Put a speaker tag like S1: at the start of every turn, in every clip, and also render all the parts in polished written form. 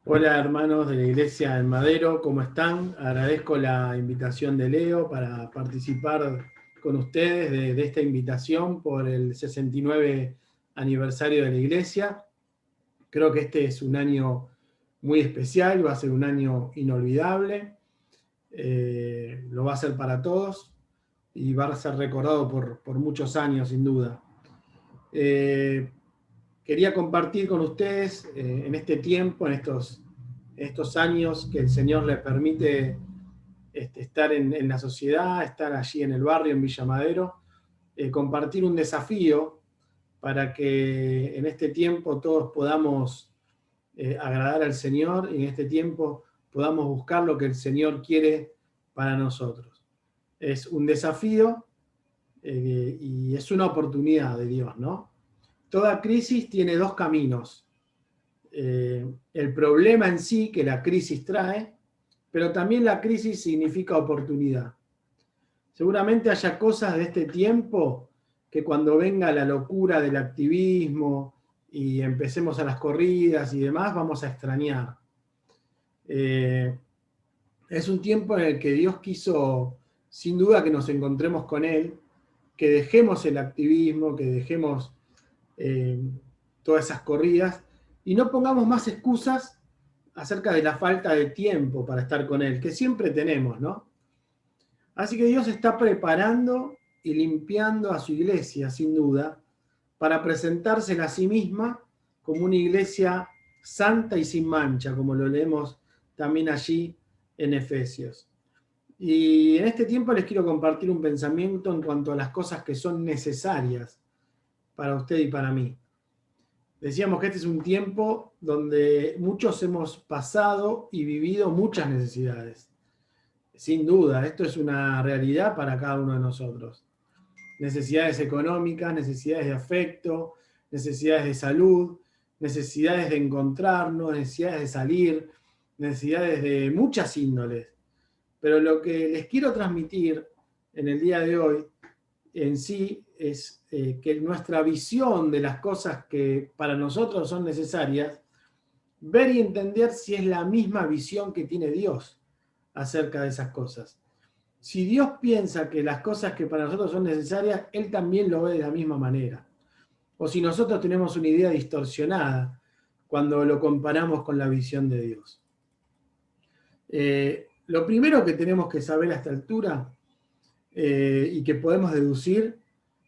S1: Hola hermanos de la Iglesia del Madero, ¿cómo están? Agradezco la invitación de Leo para participar con ustedes de esta invitación por el 69 aniversario de la Iglesia. Creo que este es un año muy especial, va a ser un año inolvidable, lo va a ser para todos y va a ser recordado por muchos años sin duda. Quería compartir con ustedes en este tiempo, en estos años que el Señor les permite estar en la sociedad, estar allí en el barrio, en Villa Madero, compartir un desafío para que en este tiempo todos podamos agradar al Señor y en este tiempo podamos buscar lo que el Señor quiere para nosotros. Es un desafío y es una oportunidad de Dios, ¿no? Toda crisis tiene dos caminos. El problema en sí que la crisis trae, pero también la crisis significa oportunidad. Seguramente haya cosas de este tiempo que cuando venga la locura del activismo y empecemos a las corridas y demás, vamos a extrañar. Es un tiempo en el que Dios quiso, sin duda, que nos encontremos con Él, que dejemos el activismo, que dejemos eh, todas esas corridas y no pongamos más excusas acerca de la falta de tiempo para estar con Él, que siempre tenemos, ¿no? Así que Dios está preparando y limpiando a su iglesia, sin duda, para presentársela a sí misma como una iglesia santa y sin mancha, como lo leemos también allí en Efesios. Y en este tiempo les quiero compartir un pensamiento en cuanto a las cosas que son necesarias para usted y para mí. Decíamos que este es un tiempo donde muchos hemos pasado y vivido muchas necesidades. Sin duda, esto es una realidad para cada uno de nosotros. Necesidades económicas, necesidades de afecto, necesidades de salud, necesidades de encontrarnos, necesidades de salir, necesidades de muchas índoles. Pero lo que les quiero transmitir en el día de hoy en sí es que nuestra visión de las cosas que para nosotros son necesarias, ver y entender si es la misma visión que tiene Dios acerca de esas cosas. Si Dios piensa que las cosas que para nosotros son necesarias, Él también lo ve de la misma manera. O si nosotros tenemos una idea distorsionada cuando lo comparamos con la visión de Dios. Lo primero que tenemos que saber a esta altura y que podemos deducir,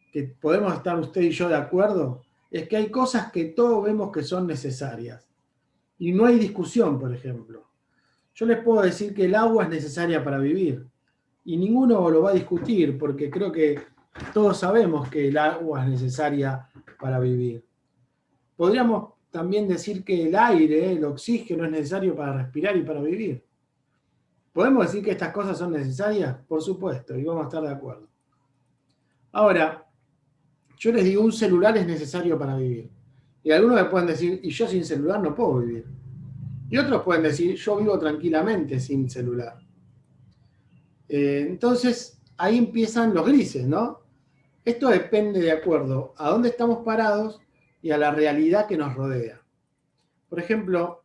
S1: que podemos estar usted y yo de acuerdo, es que hay cosas que todos vemos que son necesarias. Y no hay discusión, por ejemplo. Yo les puedo decir que el agua es necesaria para vivir. Y ninguno lo va a discutir, porque creo que todos sabemos que el agua es necesaria para vivir. Podríamos también decir que el aire, el oxígeno es necesario para respirar y para vivir. ¿Podemos decir que estas cosas son necesarias? Por supuesto, y vamos a estar de acuerdo. Ahora, yo les digo, un celular es necesario para vivir. Y algunos me pueden decir, y yo sin celular no puedo vivir. Y otros pueden decir, yo vivo tranquilamente sin celular. Entonces, ahí empiezan los grises, ¿no? Esto depende de acuerdo a dónde estamos parados y a la realidad que nos rodea. Por ejemplo,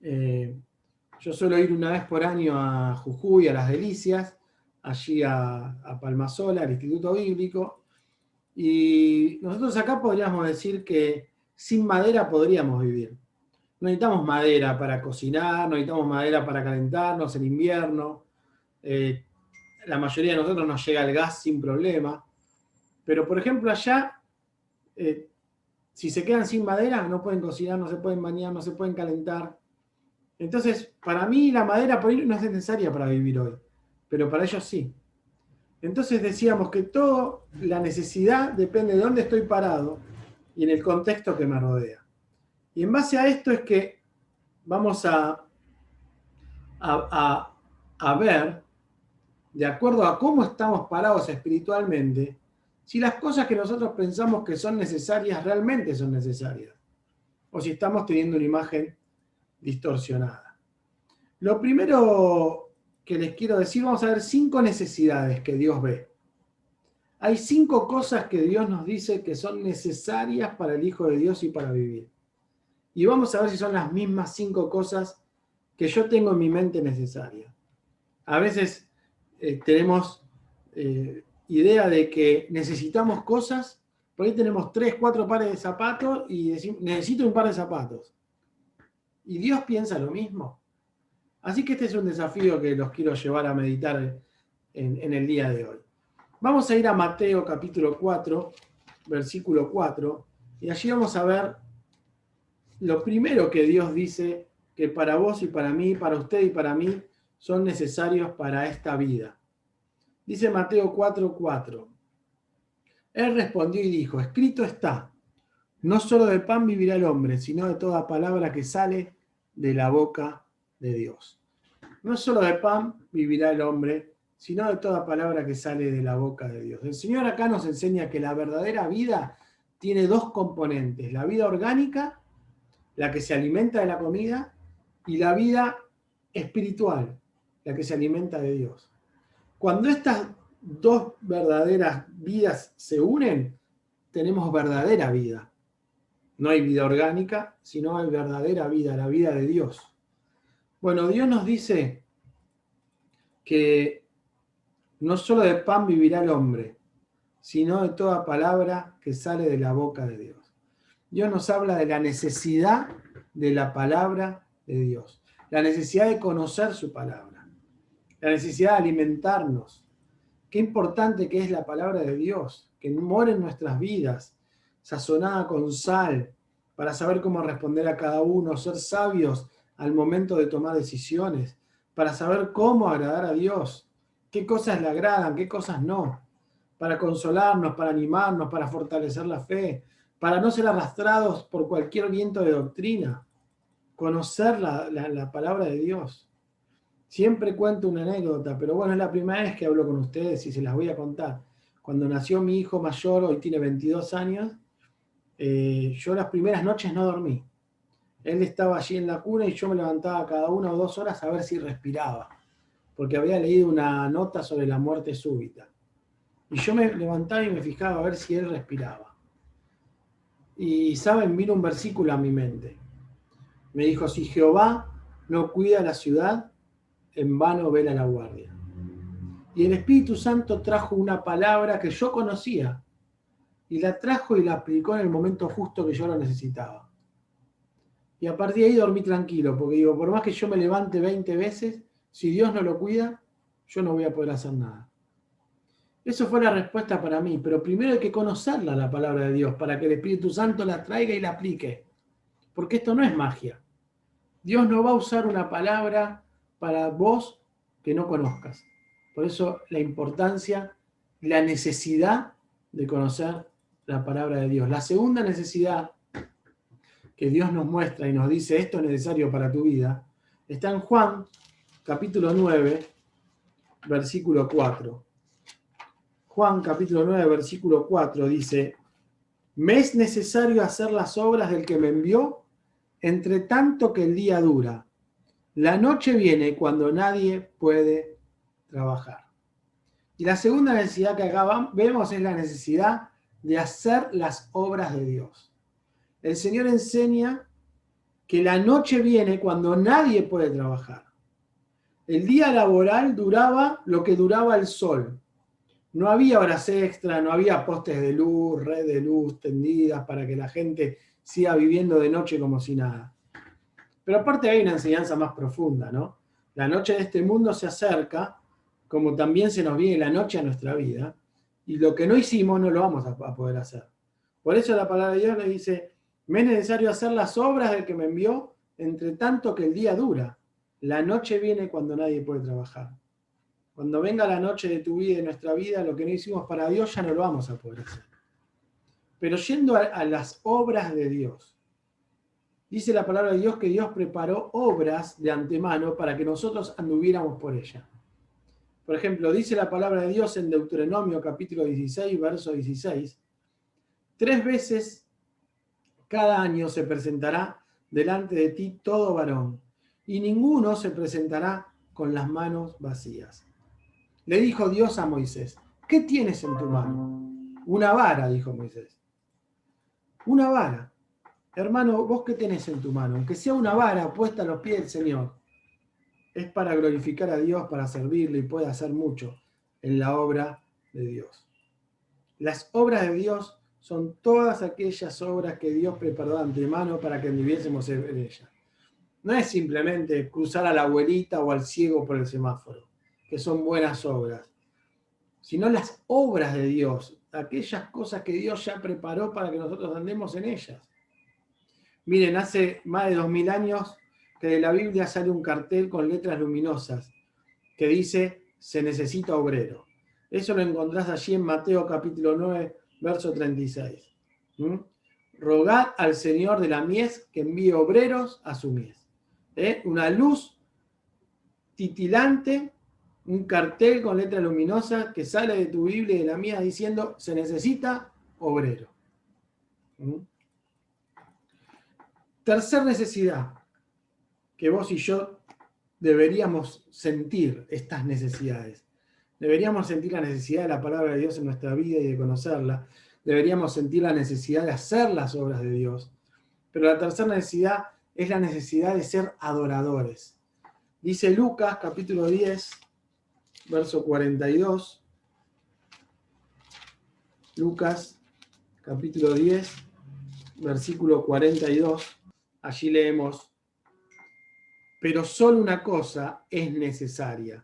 S1: yo suelo ir una vez por año a Jujuy, a Las Delicias, allí a Palmasola, al Instituto Bíblico, y nosotros acá podríamos decir que sin madera podríamos vivir. No necesitamos madera para cocinar, no necesitamos madera para calentarnos en invierno. La mayoría de nosotros nos llega el gas sin problema. Pero, por ejemplo, allá, si se quedan sin madera, no pueden cocinar, no se pueden bañar, no se pueden calentar. Entonces, para mí la madera por ahí no es necesaria para vivir hoy, pero para ellos sí. Entonces decíamos que toda la necesidad depende de dónde estoy parado y en el contexto que me rodea. Y en base a esto es que vamos a ver, de acuerdo a cómo estamos parados espiritualmente, si las cosas que nosotros pensamos que son necesarias realmente son necesarias, o si estamos teniendo una imagen distorsionada. Lo primero que les quiero decir, vamos a ver 5 necesidades que Dios ve. Hay 5 cosas que Dios nos dice que son necesarias para el Hijo de Dios y para vivir. Y vamos a ver si son las mismas 5 cosas que yo tengo en mi mente necesarias. A veces tenemos idea de que necesitamos cosas, por ahí tenemos 3, 4 pares de zapatos y decimos, necesito un par de zapatos. ¿Y Dios piensa lo mismo? Así que este es un desafío que los quiero llevar a meditar en el día de hoy. Vamos a ir a Mateo capítulo 4, versículo 4, y allí vamos a ver lo primero que Dios dice que para vos y para mí, para usted y para mí, son necesarios para esta vida. Dice Mateo 4:4. Él respondió y dijo, escrito está, no solo de pan vivirá el hombre, sino de toda palabra que sale de la boca de Dios. No solo de pan vivirá el hombre, sino de toda palabra que sale de la boca de Dios. El Señor acá nos enseña que la verdadera vida tiene 2 componentes, la vida orgánica, la que se alimenta de la comida, y la vida espiritual, la que se alimenta de Dios. Cuando estas 2 verdaderas vidas se unen, tenemos verdadera vida. No hay vida orgánica, sino hay verdadera vida, la vida de Dios. Bueno, Dios nos dice que no solo de pan vivirá el hombre, sino de toda palabra que sale de la boca de Dios. Dios nos habla de la necesidad de la palabra de Dios, la necesidad de conocer su palabra, la necesidad de alimentarnos. Qué importante que es la palabra de Dios, que mora en nuestras vidas, sazonada con sal, para saber cómo responder a cada uno, ser sabios al momento de tomar decisiones, para saber cómo agradar a Dios, qué cosas le agradan, qué cosas no, para consolarnos, para animarnos, para fortalecer la fe, para no ser arrastrados por cualquier viento de doctrina, conocer la palabra de Dios. Siempre cuento una anécdota, pero bueno, es la primera vez que hablo con ustedes y se las voy a contar. Cuando nació mi hijo mayor, hoy tiene 22 años, yo las primeras noches no dormí. Él estaba allí en la cuna y yo me levantaba cada 1 o 2 horas a ver si respiraba, porque había leído una nota sobre la muerte súbita. Y yo me levantaba y me fijaba a ver si él respiraba. Y, ¿saben? Vino un versículo a mi mente. Me dijo, si Jehová no cuida la ciudad, en vano vela la guardia. Y el Espíritu Santo trajo una palabra que yo conocía, y la trajo y la aplicó en el momento justo que yo lo necesitaba. Y a partir de ahí dormí tranquilo, porque digo, por más que yo me levante 20 veces, si Dios no lo cuida, yo no voy a poder hacer nada. Eso fue la respuesta para mí, pero primero hay que conocerla, la palabra de Dios, para que el Espíritu Santo la traiga y la aplique. Porque esto no es magia. Dios no va a usar una palabra para vos que no conozcas. Por eso la importancia, la necesidad de conocer la palabra de Dios. La segunda necesidad que Dios nos muestra y nos dice esto es necesario para tu vida, está en Juan, capítulo 9, versículo 4. Juan, capítulo 9, versículo 4 dice, me es necesario hacer las obras del que me envió, entre tanto que el día dura. La noche viene cuando nadie puede trabajar. Y la segunda necesidad que acá vemos es la necesidad de hacer las obras de Dios. El Señor enseña que la noche viene cuando nadie puede trabajar. El día laboral duraba lo que duraba el sol. No había horas extra, no había postes de luz, red de luz tendidas para que la gente siga viviendo de noche como si nada. Pero aparte hay una enseñanza más profunda, ¿no? La noche de este mundo se acerca, como también se nos viene la noche a nuestra vida, y lo que no hicimos no lo vamos a poder hacer. Por eso la palabra de Dios le dice, me es necesario hacer las obras del que me envió, entre tanto que el día dura. La noche viene cuando nadie puede trabajar. Cuando venga la noche de tu vida y de nuestra vida, lo que no hicimos para Dios ya no lo vamos a poder hacer. Pero yendo a las obras de Dios, dice la palabra de Dios que Dios preparó obras de antemano para que nosotros anduviéramos por ella. Por ejemplo, dice la palabra de Dios en Deuteronomio capítulo 16, verso 16, 3 veces cada año se presentará delante de ti todo varón, y ninguno se presentará con las manos vacías. Le dijo Dios a Moisés, ¿qué tienes en tu mano? Una vara, dijo Moisés. Una vara. Hermano, ¿vos qué tenés en tu mano? Aunque sea una vara puesta a los pies del Señor, es para glorificar a Dios, para servirle y puede hacer mucho en la obra de Dios. Las obras de Dios son todas aquellas obras que Dios preparó de antemano para que viviésemos en ellas. No es simplemente cruzar a la abuelita o al ciego por el semáforo, que son buenas obras, sino las obras de Dios, aquellas cosas que Dios ya preparó para que nosotros andemos en ellas. Miren, hace más de 2000 años que de la Biblia sale un cartel con letras luminosas que dice, se necesita obrero. Eso lo encontrás allí en Mateo capítulo 9, verso 36. Rogad al Señor de la mies que envíe obreros a su mies. Una luz titilante, un cartel con letra luminosa que sale de tu Biblia y de la mía diciendo, se necesita obrero. Tercer necesidad, que vos y yo deberíamos sentir estas necesidades. Deberíamos sentir la necesidad de la palabra de Dios en nuestra vida y de conocerla. Deberíamos sentir la necesidad de hacer las obras de Dios. Pero la tercera necesidad es la necesidad de ser adoradores. Dice Lucas, capítulo 10, verso 42. Lucas, capítulo 10, versículo 42. Allí leemos, pero solo una cosa es necesaria,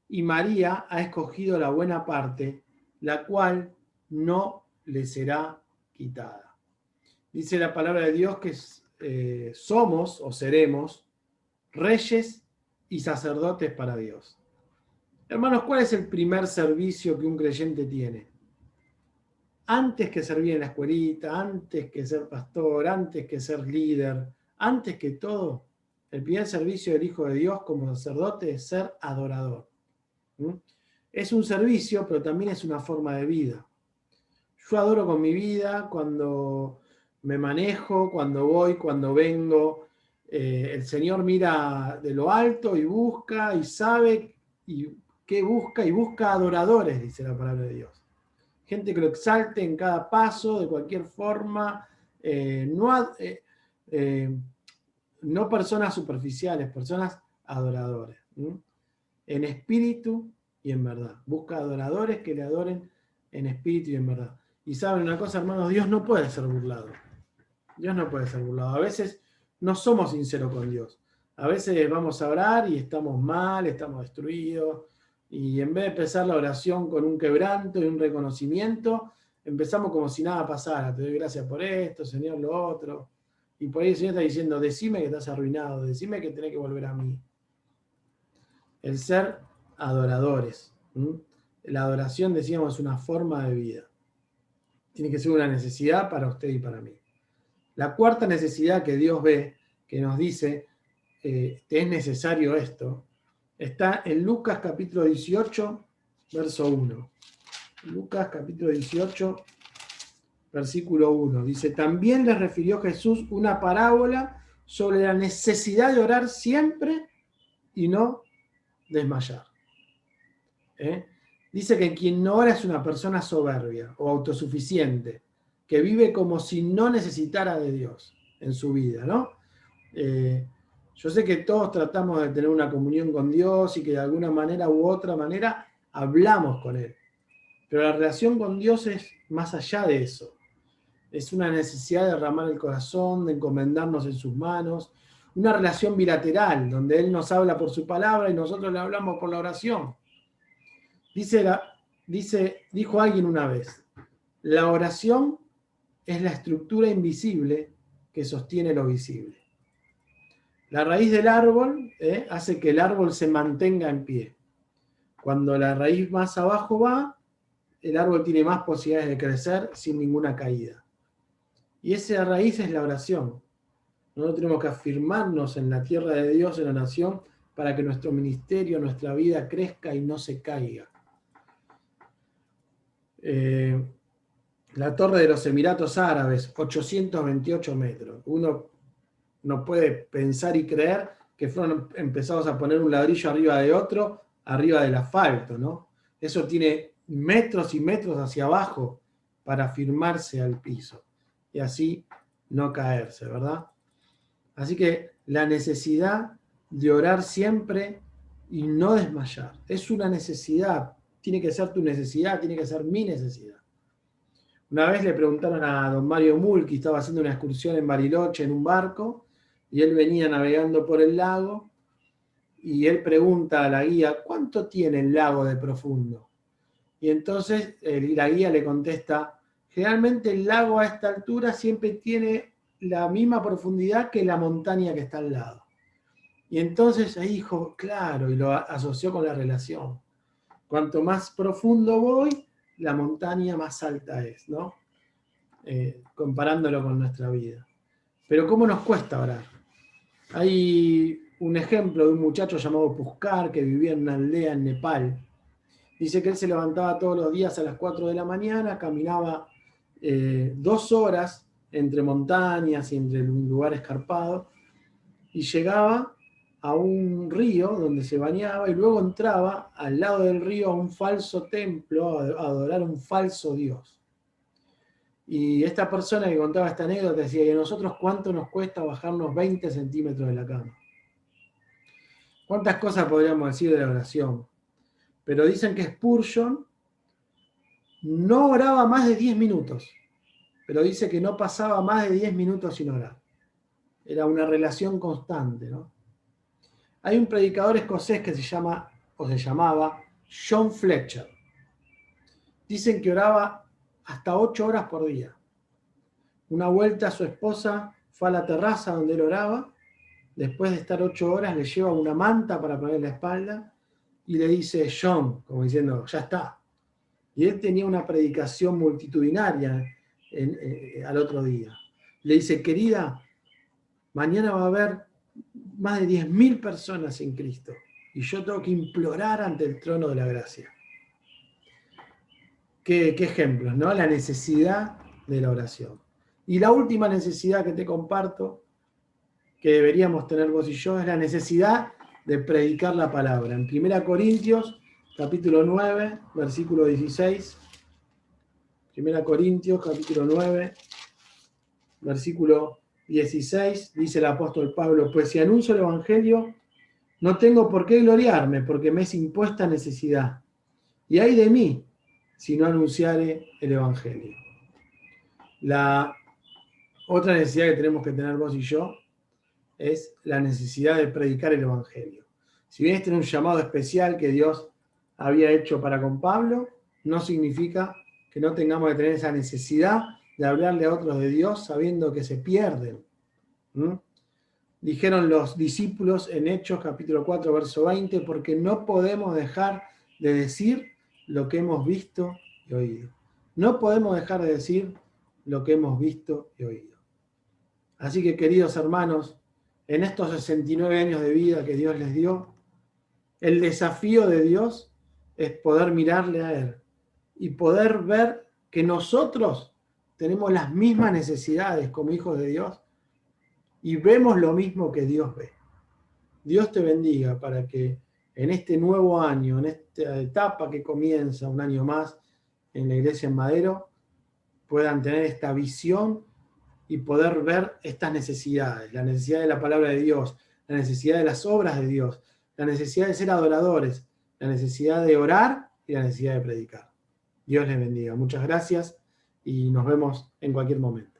S1: y María ha escogido la buena parte, la cual no le será quitada. Dice la palabra de Dios que somos o seremos reyes y sacerdotes para Dios. Hermanos, ¿cuál es el primer servicio que un creyente tiene? Antes que servir en la escuelita, antes que ser pastor, antes que ser líder, antes que todo, el primer servicio del Hijo de Dios como sacerdote es ser adorador. Es un servicio, pero también es una forma de vida. Yo adoro con mi vida cuando me manejo, cuando voy, cuando vengo. El Señor mira de lo alto y busca y sabe qué busca y busca adoradores, dice la palabra de Dios. Gente que lo exalte en cada paso, de cualquier forma, no personas superficiales, personas adoradores. En espíritu y en verdad. Busca adoradores que le adoren en espíritu y en verdad. Y saben una cosa, hermanos, Dios no puede ser burlado. Dios no puede ser burlado. A veces no somos sinceros con Dios. A veces vamos a orar y estamos mal, estamos destruidos. Y en vez de empezar la oración con un quebranto y un reconocimiento, empezamos como si nada pasara. Te doy gracias por esto, Señor, lo otro. Y por ahí el Señor está diciendo, decime que estás arruinado, decime que tenés que volver a mí. El ser adoradores. La adoración, decíamos, es una forma de vida. Tiene que ser una necesidad para usted y para mí. La cuarta necesidad que Dios ve, que nos dice, te es necesario esto, está en Lucas capítulo 18, verso 1. Lucas capítulo 18, versículo 1. Dice, también les refirió Jesús una parábola sobre la necesidad de orar siempre y no desmayar. Dice que quien no ora es una persona soberbia o autosuficiente, que vive como si no necesitara de Dios en su vida, ¿no? Yo sé que todos tratamos de tener una comunión con Dios y que de alguna manera u otra manera hablamos con Él. Pero la relación con Dios es más allá de eso. Es una necesidad de derramar el corazón, de encomendarnos en sus manos, una relación bilateral, donde Él nos habla por su palabra y nosotros le hablamos por la oración. Dijo alguien una vez, la oración es la estructura invisible que sostiene lo visible. La raíz del árbol hace que el árbol se mantenga en pie. Cuando la raíz más abajo va, el árbol tiene más posibilidades de crecer sin ninguna caída. Y esa raíz es la oración. Nosotros tenemos que afirmarnos en la tierra de Dios, en la nación, para que nuestro ministerio, nuestra vida crezca y no se caiga. La torre de los Emiratos Árabes, 828 metros. Uno no puede pensar y creer que fueron empezados a poner un ladrillo arriba de otro, arriba del asfalto, ¿no? Eso tiene metros y metros hacia abajo para firmarse al piso. Y así no caerse, ¿verdad? Así que la necesidad de orar siempre y no desmayar. Es una necesidad, tiene que ser tu necesidad, tiene que ser mi necesidad. Una vez le preguntaron a don Mario Mulchi, estaba haciendo una excursión en Bariloche en un barco, y él venía navegando por el lago, y él pregunta a la guía, ¿cuánto tiene el lago de profundo? Y entonces la guía le contesta, generalmente el lago a esta altura siempre tiene la misma profundidad que la montaña que está al lado. Y entonces ahí dijo, claro, y lo asoció con la relación. Cuanto más profundo voy, la montaña más alta es, ¿no? Comparándolo con nuestra vida. Pero ¿cómo nos cuesta orar? Hay un ejemplo de un muchacho llamado Puskar que vivía en una aldea en Nepal. Dice que él se levantaba todos los días a las 4 de la mañana, caminaba 2 horas entre montañas y entre un lugar escarpado, y llegaba a un río donde se bañaba y luego entraba al lado del río a un falso templo a adorar a un falso dios. Y esta persona que contaba esta anécdota decía, ¿y a nosotros cuánto nos cuesta bajarnos 20 centímetros de la cama? ¿Cuántas cosas podríamos decir de la oración? Pero dicen que Spurgeon no oraba más de 10 minutos, pero dice que no pasaba más de 10 minutos sin orar. Era una relación constante, ¿no? Hay un predicador escocés que se llamaba John Fletcher. Dicen que oraba hasta 8 horas por día. Una vuelta su esposa fue a la terraza donde él oraba, después de estar 8 horas le lleva una manta para poner la espalda y le dice, John, como diciendo, ya está. Y él tenía una predicación multitudinaria al otro día. Le dice, querida, mañana va a haber más de 10.000 personas en Cristo y yo tengo que implorar ante el trono de la gracia. ¿Qué ejemplos, ¿no? La necesidad de la oración. Y la última necesidad que te comparto, que deberíamos tener vos y yo, es la necesidad de predicar la palabra. En 1 Corintios, capítulo 9, versículo 16. 1 Corintios, capítulo 9, versículo 16, dice el apóstol Pablo, pues si anuncio el Evangelio, no tengo por qué gloriarme, porque me es impuesta necesidad. Y ay de mí, si no anunciare el Evangelio. La otra necesidad que tenemos que tener vos y yo es la necesidad de predicar el Evangelio. Si bien este era un llamado especial que Dios había hecho para con Pablo, no significa que no tengamos que tener esa necesidad de hablarle a otros de Dios sabiendo que se pierden. Dijeron los discípulos en Hechos capítulo 4, verso 20, porque no podemos dejar de decir lo que hemos visto y oído. No podemos dejar de decir lo que hemos visto y oído. Así que, queridos hermanos, en estos 69 años de vida que Dios les dio, el desafío de Dios es poder mirarle a Él y poder ver que nosotros tenemos las mismas necesidades como hijos de Dios y vemos lo mismo que Dios ve. Dios te bendiga para que en este nuevo año, en esta etapa que comienza un año más en la iglesia en Madero, puedan tener esta visión y poder ver estas necesidades, la necesidad de la palabra de Dios, la necesidad de las obras de Dios, la necesidad de ser adoradores, la necesidad de orar y la necesidad de predicar. Dios les bendiga. Muchas gracias y nos vemos en cualquier momento.